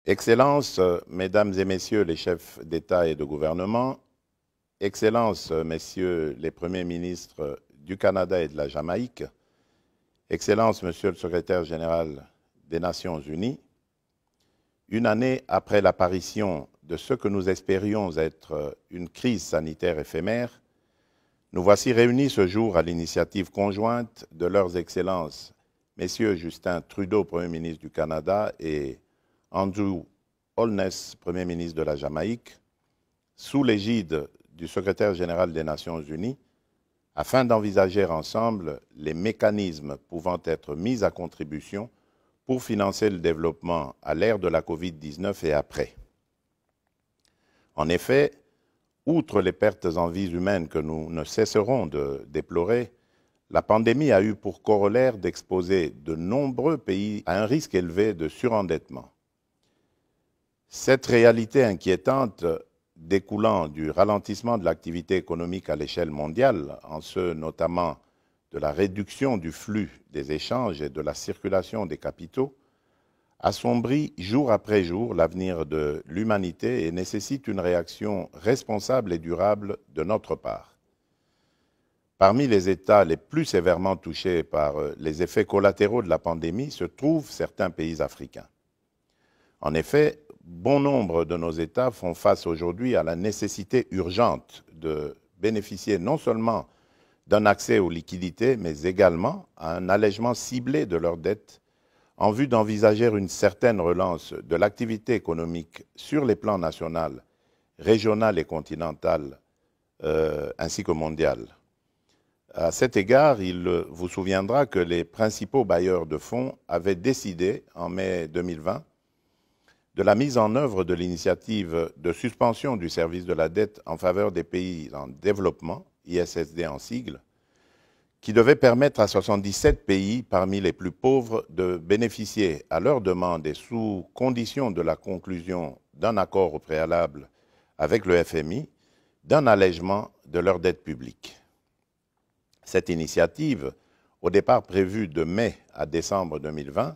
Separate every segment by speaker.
Speaker 1: Excellences, Mesdames et Messieurs les chefs d'État et de gouvernement, Excellences, Messieurs les premiers ministres du Canada et de la Jamaïque, Excellences, Monsieur le secrétaire général des Nations Unies, une année après l'apparition de ce que nous espérions être une crise sanitaire éphémère, nous voici réunis ce jour à l'initiative conjointe de leurs Excellences, Messieurs Justin Trudeau, Premier ministre du Canada, et Andrew Holness, Premier ministre de la Jamaïque, sous l'égide du secrétaire général des Nations Unies, afin d'envisager ensemble les mécanismes pouvant être mis à contribution pour financer le développement à l'ère de la COVID-19 et après. En effet, outre les pertes en vies humaines que nous ne cesserons de déplorer, la pandémie a eu pour corollaire d'exposer de nombreux pays à un risque élevé de surendettement. Cette réalité inquiétante, découlant du ralentissement de l'activité économique à l'échelle mondiale, en ce notamment de la réduction du flux des échanges et de la circulation des capitaux, assombrit jour après jour l'avenir de l'humanité et nécessite une réaction responsable et durable de notre part. Parmi les États les plus sévèrement touchés par les effets collatéraux de la pandémie se trouvent certains pays africains. En effet, bon nombre de nos États font face aujourd'hui à la nécessité urgente de bénéficier non seulement d'un accès aux liquidités, mais également à un allègement ciblé de leurs dettes en vue d'envisager une certaine relance de l'activité économique sur les plans national, régional et continental, ainsi que mondial. À cet égard, il vous souviendra que les principaux bailleurs de fonds avaient décidé, en mai 2020, de la mise en œuvre de l'initiative de suspension du service de la dette en faveur des pays en développement, ISSD en sigle, qui devait permettre à 77 pays parmi les plus pauvres de bénéficier, à leur demande et sous condition de la conclusion d'un accord au préalable avec le FMI, d'un allègement de leur dette publique. Cette initiative, au départ prévue de mai à décembre 2020,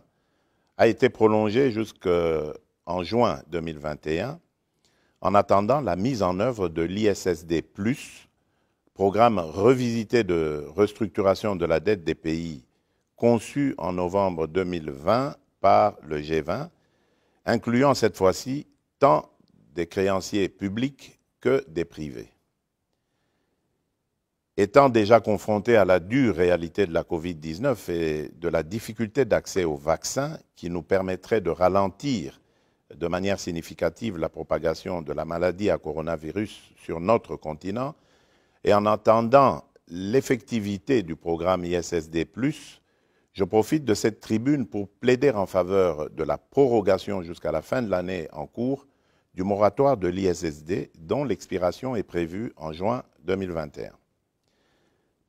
Speaker 1: a été prolongée jusqu'en juin 2021, en attendant la mise en œuvre de l'ISSD+, programme revisité de restructuration de la dette des pays conçu en novembre 2020 par le G20, incluant cette fois-ci tant des créanciers publics que des privés. Étant déjà confrontés à la dure réalité de la COVID-19 et de la difficulté d'accès aux vaccins qui nous permettrait de ralentir de manière significative la propagation de la maladie à coronavirus sur notre continent, et en attendant l'effectivité du programme ISSD+, je profite de cette tribune pour plaider en faveur de la prorogation jusqu'à la fin de l'année en cours du moratoire de l'ISSD, dont l'expiration est prévue en juin 2021.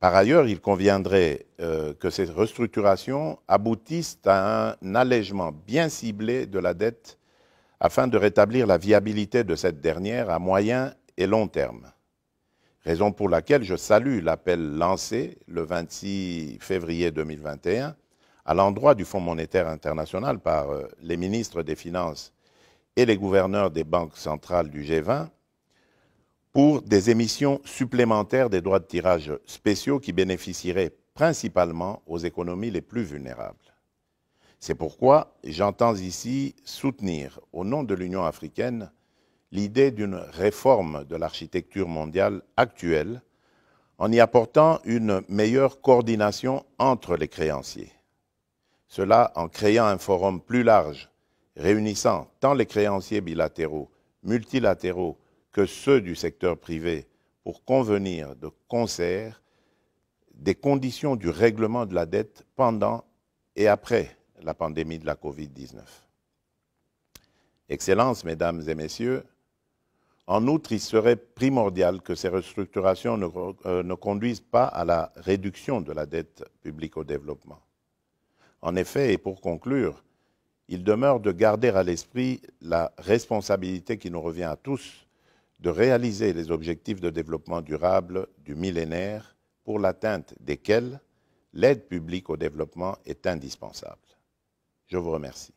Speaker 1: Par ailleurs, il conviendrait que ces restructurations aboutissent à un allègement bien ciblé de la dette afin de rétablir la viabilité de cette dernière à moyen et long terme. Raison pour laquelle je salue l'appel lancé le 26 février 2021 à l'endroit du Fonds monétaire international par les ministres des Finances et les gouverneurs des banques centrales du G20 pour des émissions supplémentaires des droits de tirage spéciaux qui bénéficieraient principalement aux économies les plus vulnérables. C'est pourquoi j'entends ici soutenir, au nom de l'Union africaine, l'idée d'une réforme de l'architecture mondiale actuelle en y apportant une meilleure coordination entre les créanciers. Cela en créant un forum plus large, réunissant tant les créanciers bilatéraux, multilatéraux que ceux du secteur privé pour convenir de concert des conditions du règlement de la dette pendant et après la pandémie de la COVID-19. Excellences, Mesdames et Messieurs, en outre, il serait primordial que ces restructurations ne conduisent pas à la réduction de la dette publique au développement. En effet, et pour conclure, il demeure de garder à l'esprit la responsabilité qui nous revient à tous de réaliser les objectifs de développement durable du millénaire pour l'atteinte desquels l'aide publique au développement est indispensable. Je vous remercie.